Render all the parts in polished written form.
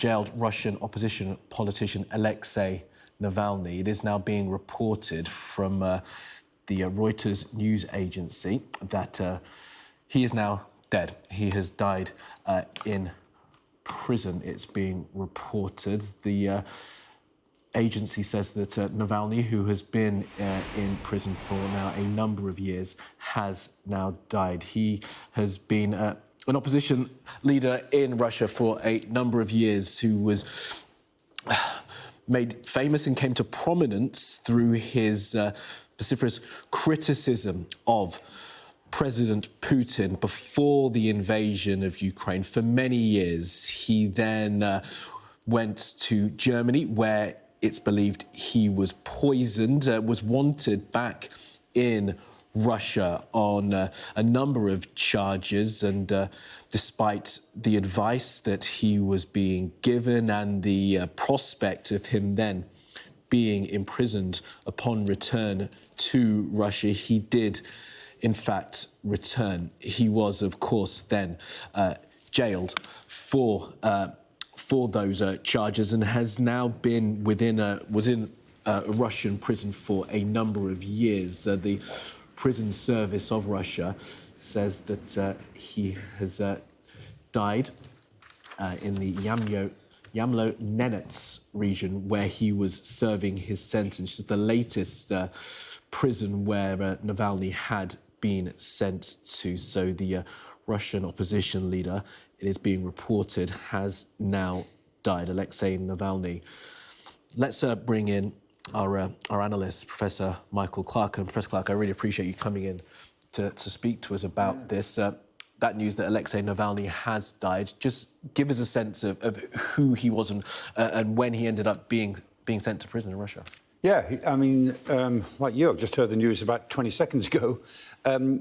jailed Russian opposition politician Alexei Navalny. It is now being reported from the Reuters news agency that he is now dead. He has died in prison, it's being reported. The agency says that Navalny, who has been in prison for now a number of years, has now died. He has been an opposition leader in Russia for a number of years who was made famous and came to prominence through his vociferous criticism of President Putin before the invasion of Ukraine. For many years, he then went to Germany, where it's believed he was poisoned, was wanted back in Russia on a number of charges, and despite the advice that he was being given and the prospect of him then being imprisoned upon return to Russia, he did in fact return. He was, of course, then jailed for those charges and has now been was in a Russian prison for a number of years. The prison service of Russia says that he has died in the Yamlo-Nenets region, where he was serving his sentence. It's the latest prison where Navalny had been sent to. So the Russian opposition leader, it is being reported, has now died, Alexei Navalny. Let's bring in our analyst, Professor Michael Clark. And Professor Clark, I really appreciate you coming in to speak to us about this. That news that Alexei Navalny has died. Just give us a sense of who he was and when he ended up being sent to prison in Russia. Yeah, I mean, like you, I've just heard the news about 20 seconds ago.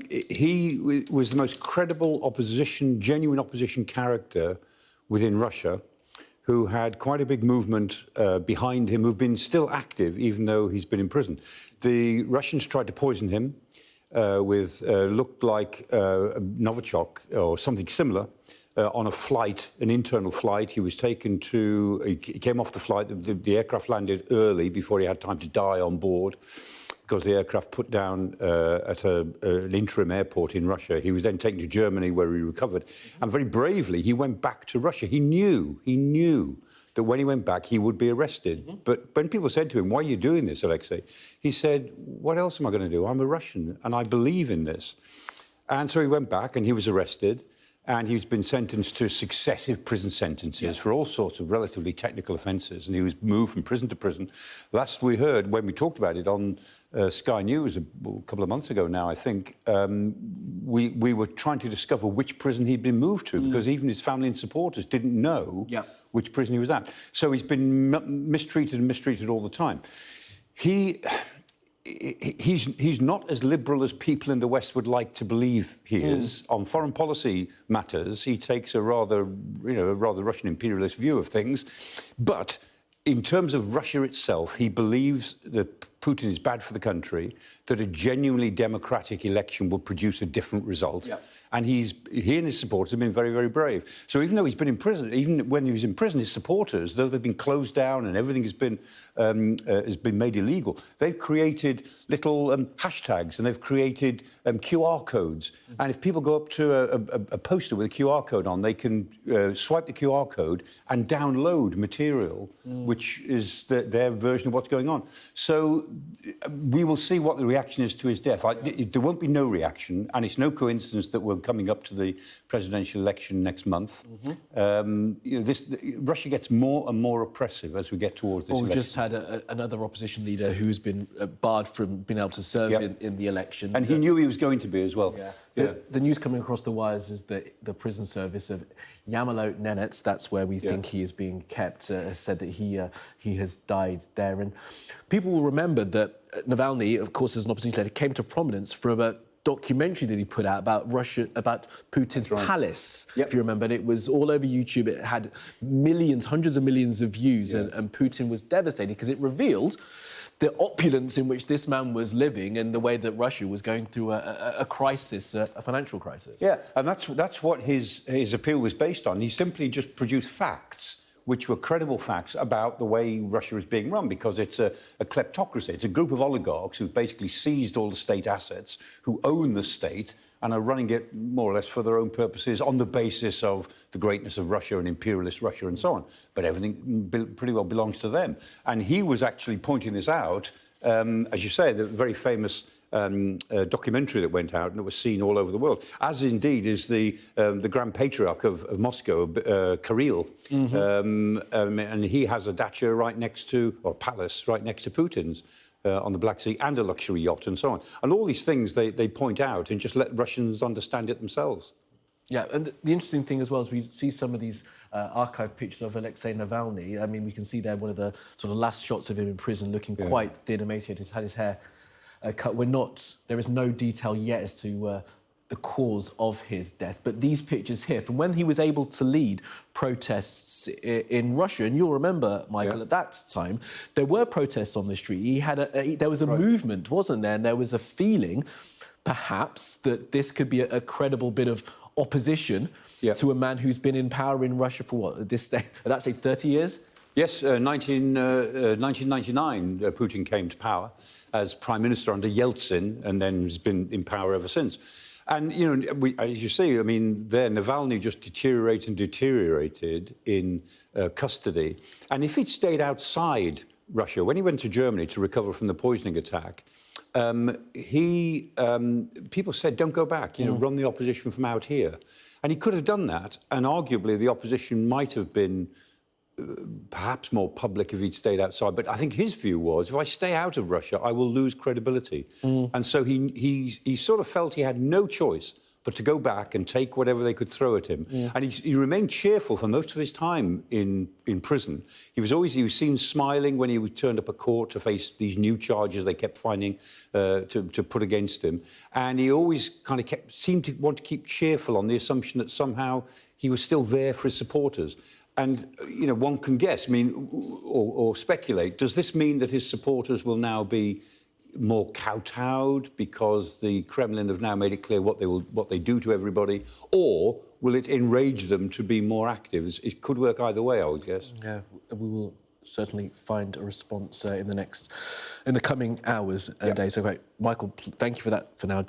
He was the most credible genuine opposition character within Russia, who had quite a big movement behind him, who've been still active, even though he's been in prison. The Russians tried to poison him with, looked like Novichok or something similar, on a flight, an internal flight. He was taken to, he came off the flight, the aircraft landed early before he had time to die on board, because the aircraft put down at an interim airport in Russia. He was then taken to Germany, where he recovered. And very bravely, he went back to Russia. He knew that when he went back, he would be arrested. But when people said to him, "Why are you doing this, Alexei?" he said, "What else am I going to do? I'm a Russian, and I believe in this." And so he went back, and he was arrested. And he's been sentenced to successive prison sentences for all sorts of relatively technical offences. And he was moved from prison to prison. Last we heard, when we talked about it on Sky News a couple of months ago now, I think, we were trying to discover which prison he'd been moved to, because even his family and supporters didn't know which prison he was at. So he's been mistreated all the time. He's not as liberal as people in the West would like to believe he is. On foreign policy matters, he takes a rather Russian imperialist view of things. But in terms of Russia itself, he believes that Putin is bad for the country, that a genuinely democratic election would produce a different result. And he and his supporters have been very, very brave. So even though he's been in prison, even when he was in prison, his supporters, though they've been closed down and everything has been made illegal, they've created little hashtags, and they've created QR codes. And if people go up to a poster with a QR code on, they can swipe the QR code and download material, which is their version of what's going on. So we will see what the reaction is to his death. There won't be no reaction, and it's no coincidence that we're coming up to the presidential election next month. Russia gets more and more oppressive as we get towards this election. We just had another opposition leader who's been barred from being able to serve in the election. And he knew he was going to be as well. The news coming across the wires is that the prison service of Yamlo-Nenets, that's where we think he is being kept, has said that he has died there. And people will remember that Navalny, of course, as an opposition leader, came to prominence from a documentary that he put out about Russia, about Putin's palace, if you remember. And it was all over YouTube. It had millions, hundreds of millions of views, and Putin was devastated because it revealed the opulence in which this man was living and the way that Russia was going through a crisis, a financial crisis. Yeah, and that's what his appeal was based on. He simply just produced facts which were credible facts about the way Russia is being run, because it's a kleptocracy. It's a group of oligarchs who've basically seized all the state assets, who own the state, and are running it more or less for their own purposes on the basis of the greatness of Russia and imperialist Russia and so on. But everything pretty well belongs to them. And he was actually pointing this out, as you say, the very famous documentary that went out and it was seen all over the world, as indeed is the Grand Patriarch of Moscow, Kirill. And he has a dacha right next to, or palace right next to Putin's. On the Black Sea, and a luxury yacht and so on. And all these things they point out and just let Russians understand it themselves. Yeah, and the interesting thing as well is we see some of these archive pictures of Alexei Navalny. I mean, we can see there one of the sort of last shots of him in prison, looking quite thin, emaciated, had his hair cut. There is no detail yet as to the cause of his death. But these pictures here, from when he was able to lead protests in Russia, and you'll remember, Michael, at that time, there were protests on the street. There was a movement, wasn't there? And there was a feeling, perhaps, that this could be a credible bit of opposition to a man who's been in power in Russia for what, at that stage, 30 years? Yes, 1999, Putin came to power as Prime Minister under Yeltsin, and then has been in power ever since. And, you know, as you see, I mean, there, Navalny just deteriorated in custody. And if he'd stayed outside Russia, when he went to Germany to recover from the poisoning attack, people said, don't go back, you know, run the opposition from out here. And he could have done that, and arguably the opposition might have been perhaps more public if he'd stayed outside. But I think his view was, if I stay out of Russia, I will lose credibility. And so he sort of felt he had no choice but to go back and take whatever they could throw at him. And he remained cheerful for most of his time in prison. He was seen smiling when he turned up at court to face these new charges they kept finding to put against him. And he always kind of seemed to want to keep cheerful on the assumption that somehow he was still there for his supporters. And, you know, one can guess, I mean, or speculate, does this mean that his supporters will now be more kowtowed because the Kremlin have now made it clear what they do to everybody, or will it enrage them to be more active? It could work either way, I would guess. Yeah, we will certainly find a response in the coming hours and days. So, great. Michael, thank you for that for now.